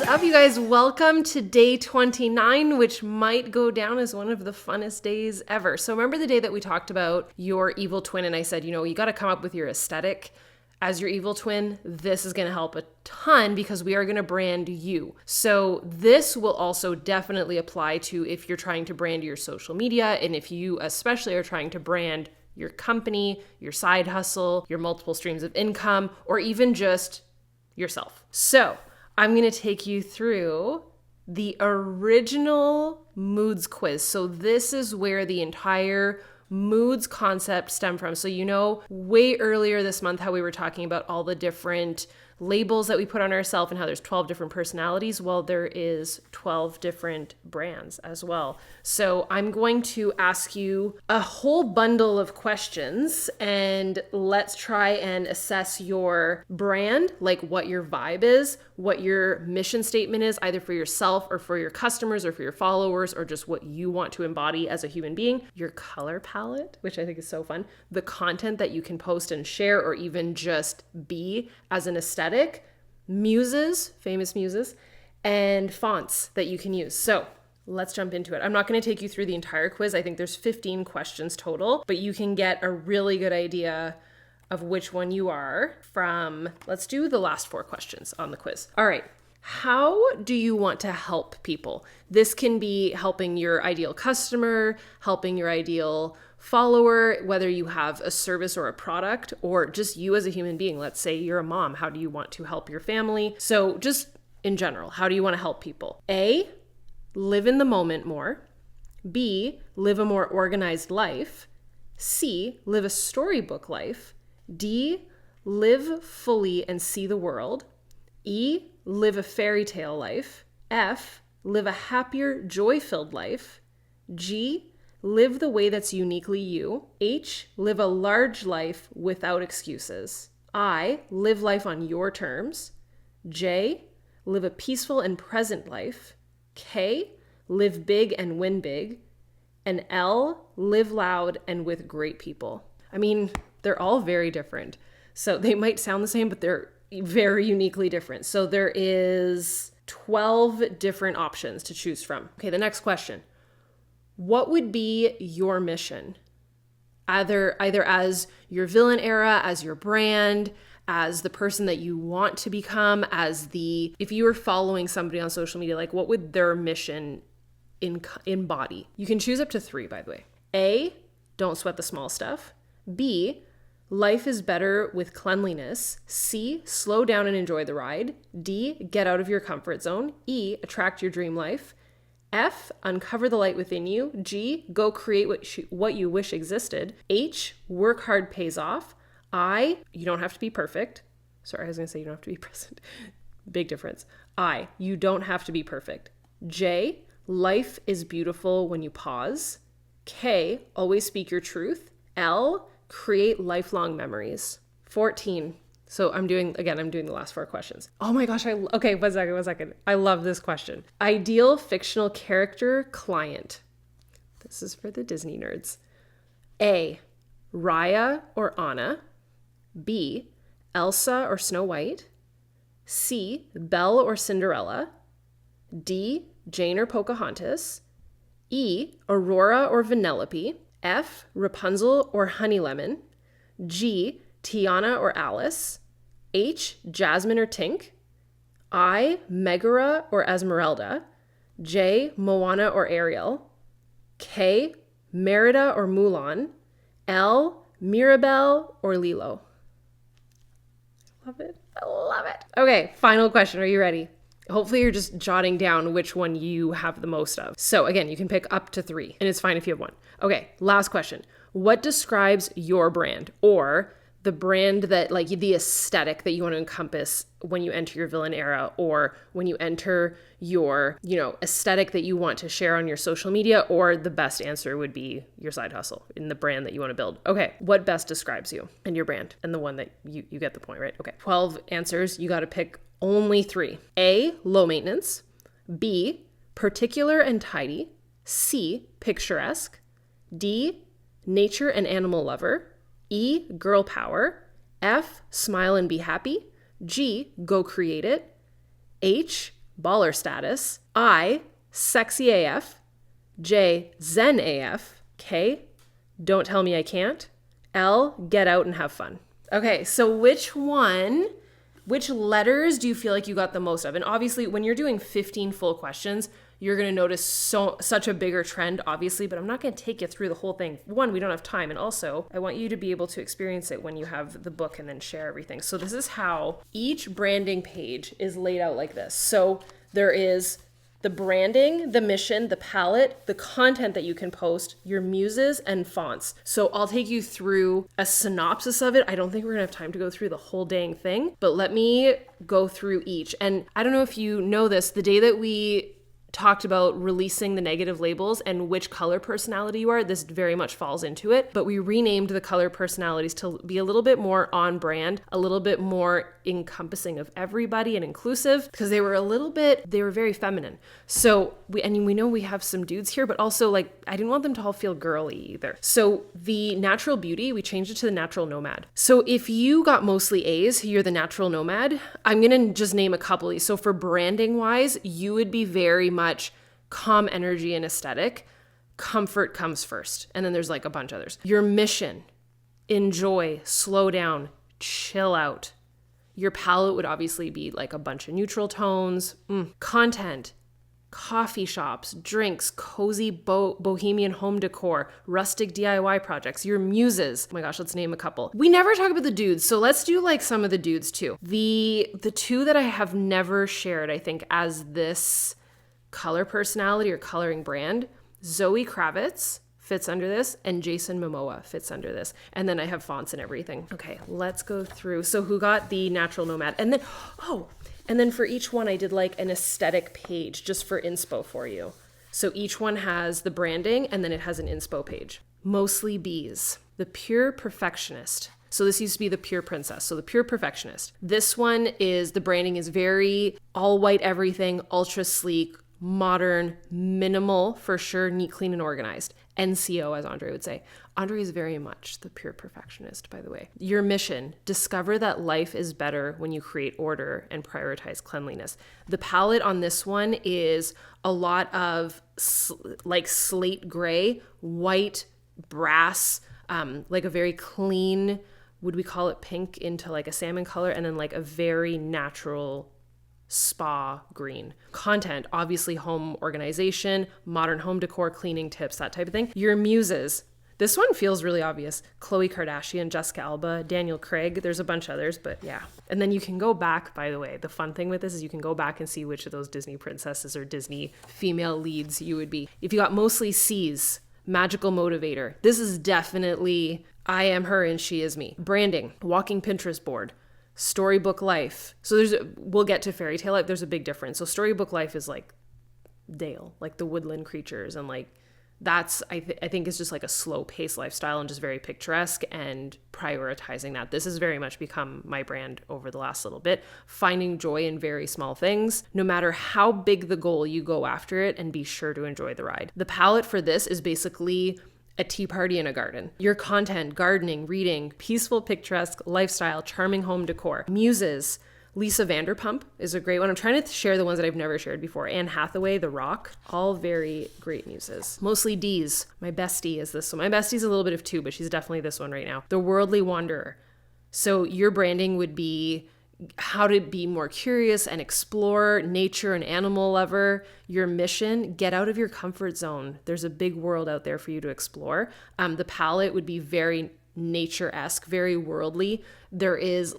up, you guys? Welcome to day 29, which might go down as one of the funnest days ever. So remember the day that we talked about your evil twin and I said, you got to come up with your aesthetic as your evil twin? This is going to help a ton because we are going to brand you. So this will also definitely apply to if you're trying to brand your social media and if you especially are trying to brand your company, your side hustle, your multiple streams of income, or even just yourself. So I'm going to take you through the original moods quiz. So this is where the entire moods concept stemmed from. So way earlier this month how we were talking about all the different labels that we put on ourselves and how there's 12 different personalities. Well, there is 12 different brands as well. So I'm going to ask you a whole bundle of questions and let's try and assess your brand, like what your vibe is, what your mission statement is, either for yourself or for your customers or for your followers, or just what you want to embody as a human being, your color palette, which I think is so fun, the content that you can post and share or even just be as an aesthetic, muses, famous muses, and fonts that you can use. So let's jump into it. I'm not going to take you through the entire quiz. I think there's 15 questions total, but you can get a really good idea of which one you are from, let's do the last 4 questions on the quiz. All right. How do you want to help people? This can be helping your ideal customer, helping your ideal follower, whether you have a service or a product, or just you as a human being. Let's say you're a mom. How do you want to help your family? So just in general, how do you want to help people? A, live in the moment more. B, live a more organized life. C, live a storybook life. D, live fully and see the world. E, live a fairy tale life. F, live a happier, joy-filled life. G, live the way that's uniquely you. H, live a large life without excuses. I, live life on your terms. J, live a peaceful and present life. K, live big and win big. And L, live loud and with great people. I mean, they're all very different. So they might sound the same, but they're very uniquely different. So there is 12 different options to choose from. Okay, the next question. What would be your mission? Either as your villain era, as your brand, as the person that you want to become, if you were following somebody on social media, like what would their mission embody? You can choose up to 3, by the way. A, don't sweat the small stuff. B, life is better with cleanliness. C, slow down and enjoy the ride. D, get out of your comfort zone. E, attract your dream life. F, uncover the light within you. G, go create what you wish existed. H, work hard pays off. I, you don't have to be perfect. Sorry, I was going to say you don't have to be present. Big difference. I, you don't have to be perfect. J, life is beautiful when you pause. K, always speak your truth. L, create lifelong memories. 14. So I'm doing the last 4 questions. Oh my gosh, okay, one second. I love this question. Ideal fictional character client. This is for the Disney nerds. A, Raya or Anna. B, Elsa or Snow White. C, Belle or Cinderella. D, Jane or Pocahontas. E, Aurora or Vanellope. F, Rapunzel or Honeylemon. G, Tiana or Alice. H, Jasmine or Tink. I, Megara or Esmeralda. J, Moana or Ariel. K, Merida or Mulan. L, Mirabelle or Lilo. I love it. Okay, final question. Are you ready? Hopefully you're just jotting down which one you have the most of. So again, you can pick up to 3 and it's fine if you have 1. Okay, last question. What describes your brand or the brand that, like, the aesthetic that you want to encompass when you enter your villain era or when you enter your, aesthetic that you want to share on your social media, or the best answer would be your side hustle in the brand that you want to build. Okay, what best describes you and your brand and the one that you get the point, right? Okay, 12 answers. You got to pick only 3. A, low maintenance. B, particular and tidy. C, picturesque. D, nature and animal lover. E, girl power. F, smile and be happy. G, go create it. H, baller status. I, sexy AF. J, zen AF. K, don't tell me I can't. L, get out and have fun. Okay, so which letters do you feel like you got the most of? And obviously, when you're doing 15 full questions, you're going to notice such a bigger trend, obviously, but I'm not going to take you through the whole thing. One, we don't have time. And also, I want you to be able to experience it when you have the book and then share everything. So this is how each branding page is laid out like this. So there is the branding, the mission, the palette, the content that you can post, your muses, and fonts. So I'll take you through a synopsis of it. I don't think we're gonna have time to go through the whole dang thing, but let me go through each. And I don't know if you know this, the day that we talked about releasing the negative labels and which color personality you are, this very much falls into it. But we renamed the color personalities to be a little bit more on brand, a little bit more encompassing of everybody and inclusive, because they were very feminine. So we know we have some dudes here, but also I didn't want them to all feel girly either. So the natural beauty, we changed it to the natural nomad. So if you got mostly A's, you're the natural nomad. I'm going to just name a couple of these. So for branding wise, you would be very much calm energy and aesthetic. Comfort comes first. And then there's a bunch of others. Your mission, enjoy, slow down, chill out. Your palette would obviously be a bunch of neutral tones. Content, coffee shops, drinks, cozy bohemian home decor, rustic DIY projects, your muses. Oh my gosh, let's name a couple. We never talk about the dudes, so let's do some of the dudes too. The two that I have never shared, I think, as this color personality or coloring brand, Zoe Kravitz fits under this, and Jason Momoa fits under this. And then I have fonts and everything. Okay, let's go through. So who got the natural nomad? And then for each one, I did an aesthetic page just for inspo for you. So each one has the branding and then it has an inspo page. Mostly Bees, the pure perfectionist. So this used to be the pure princess. So the pure perfectionist. This one is, the branding is very all white everything, ultra sleek, modern, minimal for sure, neat, clean, and organized. NCO, as Andre would say. Andre is very much the pure perfectionist, by the way. Your mission, discover that life is better when you create order and prioritize cleanliness. The palette on this one is a lot of slate gray, white, brass, a very clean, would we call it pink, into a salmon color, and then a very natural spa green. Content, obviously home organization, modern home decor, cleaning tips, that type of thing. Your muses. This one feels really obvious. Khloe Kardashian, Jessica Alba, Daniel Craig. There's a bunch of others, but yeah. And then you can go back, by the way, the fun thing with this is you can go back and see which of those Disney princesses or Disney female leads you would be. If you got mostly C's, magical motivator. This is definitely I am her and she is me. Branding, walking Pinterest board. Storybook life. So we'll get to fairy tale life. There's a big difference. So storybook life is Dale, the woodland creatures, and that's I think is just a slow paced lifestyle and just very picturesque, and prioritizing that. This has very much become my brand over the last little bit. Finding joy in very small things, no matter how big the goal, you go after it and be sure to enjoy the ride. The palette for this is basically a tea party in a garden. Your content, gardening, reading, peaceful, picturesque lifestyle, charming home decor. Muses, Lisa Vanderpump is a great one. I'm trying to share the ones that I've never shared before. Anne Hathaway, The Rock, all very great muses. Mostly D's. My bestie is this one. My bestie's a little bit of two, but she's definitely this one right now. The Worldly Wanderer. So your branding would be how to be more curious and explore, nature and animal lover. Your mission, get out of your comfort zone. There's a big world out there for you to explore. The palette would be very nature-esque, very worldly. There is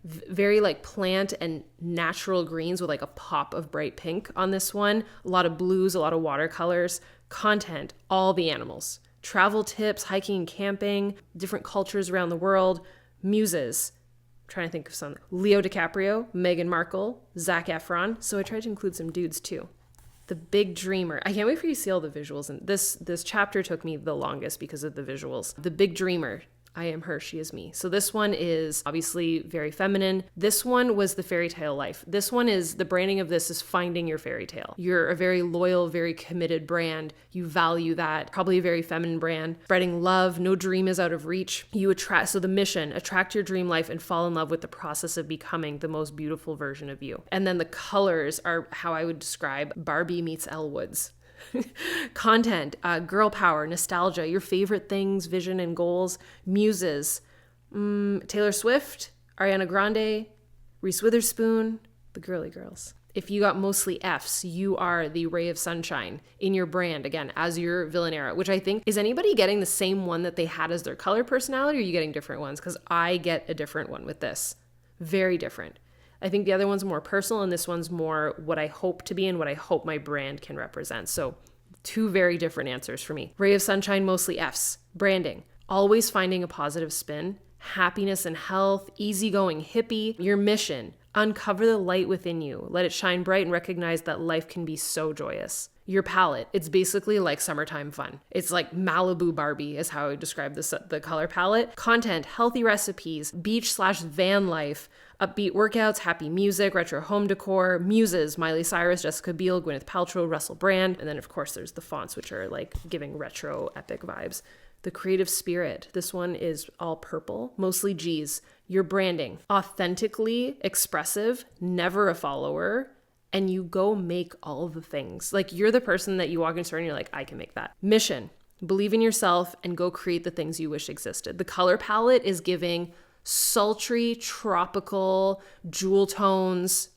very plant and natural greens with a pop of bright pink on this one. A lot of blues, a lot of watercolors. Content, all the animals. Travel tips, hiking and camping, different cultures around the world. Muses, trying to think of some. Leo DiCaprio, Meghan Markle, Zac Efron. So I tried to include some dudes too. The Big Dreamer. I can't wait for you to see all the visuals. And this chapter took me the longest because of the visuals. The Big Dreamer. I am her, she is me. So this one is obviously very feminine. This one was the fairy tale life. This one is, the branding of this is finding your fairy tale. You're a very loyal, very committed brand. You value that. Probably a very feminine brand. Spreading love. No dream is out of reach. You attract, so the mission, attract your dream life and fall in love with the process of becoming the most beautiful version of you. And then the colors are how I would describe Barbie meets Elle Woods. Content, girl power, nostalgia, your favorite things, vision and goals, muses, Taylor Swift, Ariana Grande, Reese Witherspoon, the girly girls. If you got mostly Fs, you are the ray of sunshine in your brand, again, as your Bellemare, which I think, is anybody getting the same one that they had as their color personality, or are you getting different ones? Because I get a different one with this. Very different. I think the other one's more personal and this one's more what I hope to be and what I hope my brand can represent. So 2 very different answers for me. Ray of sunshine, mostly Fs. Branding, always finding a positive spin. Happiness and health, easygoing hippie. Your mission, uncover the light within you. Let it shine bright and recognize that life can be so joyous. Your palette, it's basically like summertime fun. It's like Malibu Barbie is how I would describe the color palette. Content, healthy recipes, beach/van life, upbeat workouts, happy music, retro home decor, muses, Miley Cyrus, Jessica Biel, Gwyneth Paltrow, Russell Brand. And then of course there's the fonts, which are like giving retro epic vibes. The creative spirit, this one is all purple, mostly G's. Your branding, authentically expressive, never a follower, and you go make all the things. Like you're the person that you walk in a store and you're like, I can make that. Mission, believe in yourself and go create the things you wish existed. The color palette is giving sultry, tropical, jewel tones.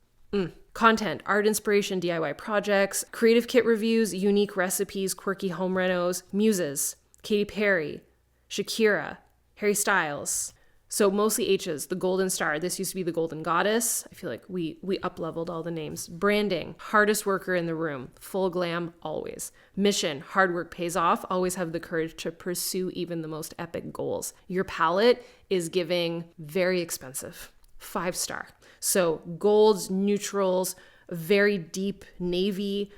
Content, art inspiration, DIY projects, creative kit reviews, unique recipes, quirky home renos, muses, Katy Perry, Shakira, Harry Styles. So mostly H's, the golden star. This used to be the golden goddess. I feel like we up-leveled all the names. Branding, hardest worker in the room, full glam always. Mission, hard work pays off, always have the courage to pursue even the most epic goals. Your palette is giving very expensive, 5-star. So golds, neutrals, very deep navy,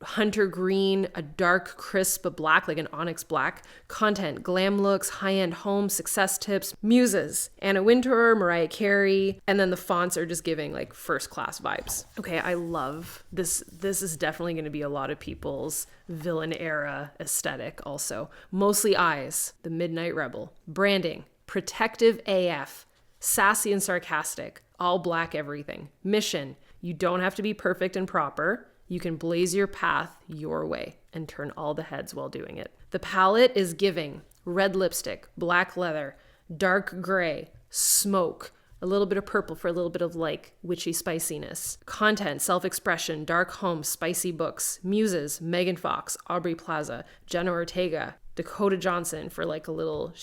hunter green, a dark crisp black, like an onyx black. Content, glam looks, high-end home, success tips, muses, Anna Wintour, Mariah Carey, and then the fonts are just giving like first class vibes. Okay, I love this. This is definitely going to be a lot of people's villain era aesthetic also. Mostly eyes, the Midnight Rebel. Branding, protective AF, sassy and sarcastic, all black everything. Mission, you don't have to be perfect and proper. You can blaze your path your way and turn all the heads while doing it. The palette is giving red lipstick, black leather, dark gray, smoke, a little bit of purple for a little bit of like witchy spiciness. Content, self-expression, dark home, spicy books, muses, Megan Fox, Aubrey Plaza, Jenna Ortega, Dakota Johnson for like a little,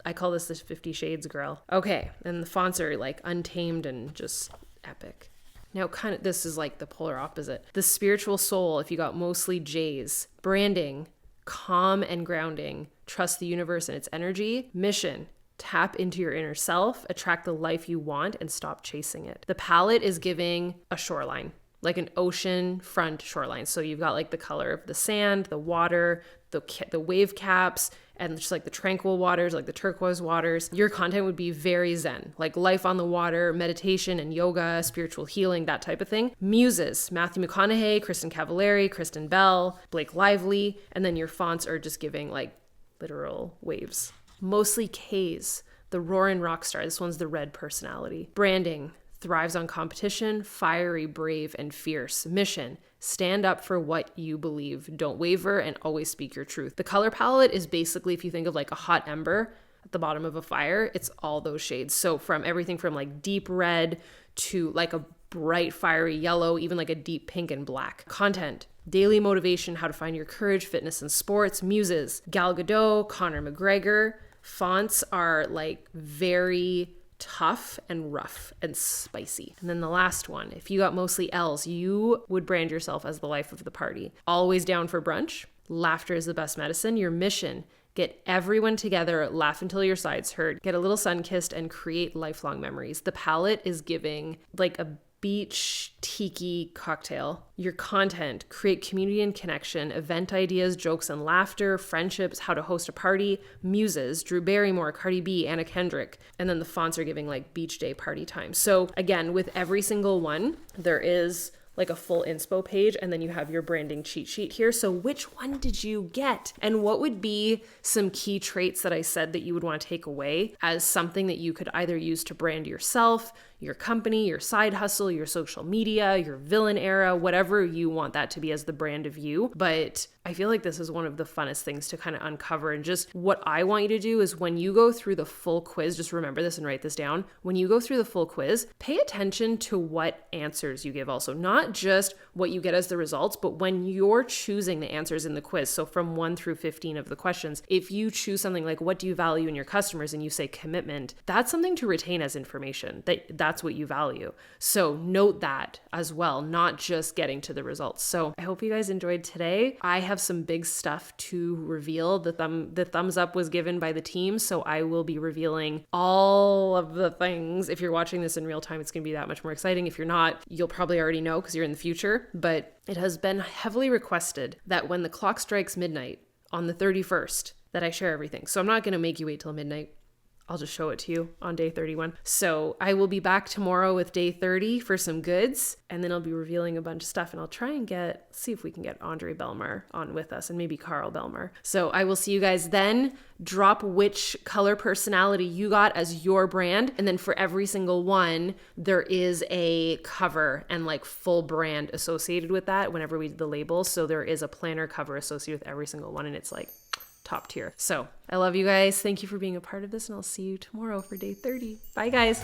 I call this the 50 Shades girl. Okay, and the fonts are like untamed and just epic. Now, kind of, this is like the polar opposite. The spiritual soul, if you got mostly J's. Branding, calm and grounding. Trust the universe and its energy. Mission, tap into your inner self, attract the life you want, and stop chasing it. The palette is giving a shoreline, like an ocean front shoreline. So you've got like the color of the sand, the water, the wave caps, and just like the tranquil waters, like the turquoise waters. Your content would be very zen, like life on the water, meditation and yoga, spiritual healing, that type of thing. Muses, Matthew McConaughey, Kristen Cavallari, Kristen Bell, Blake Lively, and then your fonts are just giving like literal waves. Mostly K's, the roaring rock star. This one's the red personality. Branding, thrives on competition, fiery, brave, and fierce. Mission, stand up for what you believe. Don't waver and always speak your truth. The color palette is basically, if you think of like a hot ember at the bottom of a fire, it's all those shades. So from everything from like deep red to like a bright fiery yellow, even like a deep pink and black. Content, daily motivation, how to find your courage, fitness and sports. Muses, Gal Gadot, Conor McGregor. Fonts are like very tough and rough and spicy. And then the last one, if you got mostly L's, you would brand yourself as the life of the party. Always down for brunch. Laughter is the best medicine. Your mission, get everyone together, laugh until your sides hurt, get a little sun-kissed, and create lifelong memories. The palette is giving like a beach tiki cocktail. Your content, create community and connection, event ideas, jokes and laughter, friendships, how to host a party, muses, Drew Barrymore, Cardi B, Anna Kendrick. And then the fonts are giving like beach day party time. So again, with every single one, there is like a full inspo page, and then you have your branding cheat sheet here. So which one did you get? And what would be some key traits that I said that you would want to take away as something that you could either use to brand yourself, your company, your side hustle, your social media, your villain era, whatever you want that to be as the brand of you. But I feel like this is one of the funnest things to kind of uncover. And just what I want you to do is when you go through the full quiz, just remember this and write this down. When you go through the full quiz, pay attention to what answers you give also, not just what you get as the results, but when you're choosing the answers in the quiz. So from 1 through 15 of the questions, if you choose something like what do you value in your customers and you say commitment, that's something to retain as information. That's what you value. So note that as well, not just getting to the results. So I hope you guys enjoyed today. I have some big stuff to reveal. The thumbs up was given by the team, so I will be revealing all of the things. If you're watching this in real time, it's going to be that much more exciting. If you're not, you'll probably already know because you're in the future, but it has been heavily requested that when the clock strikes midnight on the 31st, that I share everything. So I'm not going to make you wait till midnight. I'll just show it to you on day 31. So I will be back tomorrow with day 30 for some goods, and then I'll be revealing a bunch of stuff, and I'll try and see if we can get Andre Bellemare on with us and maybe Carl Bellemare. So I will see you guys then. Drop which color personality you got as your brand. And then for every single one, there is a cover and like full brand associated with that whenever we did the labels. So there is a planner cover associated with every single one, and it's like top tier. So I love you guys. Thank you for being a part of this, and I'll see you tomorrow for day 30. Bye guys.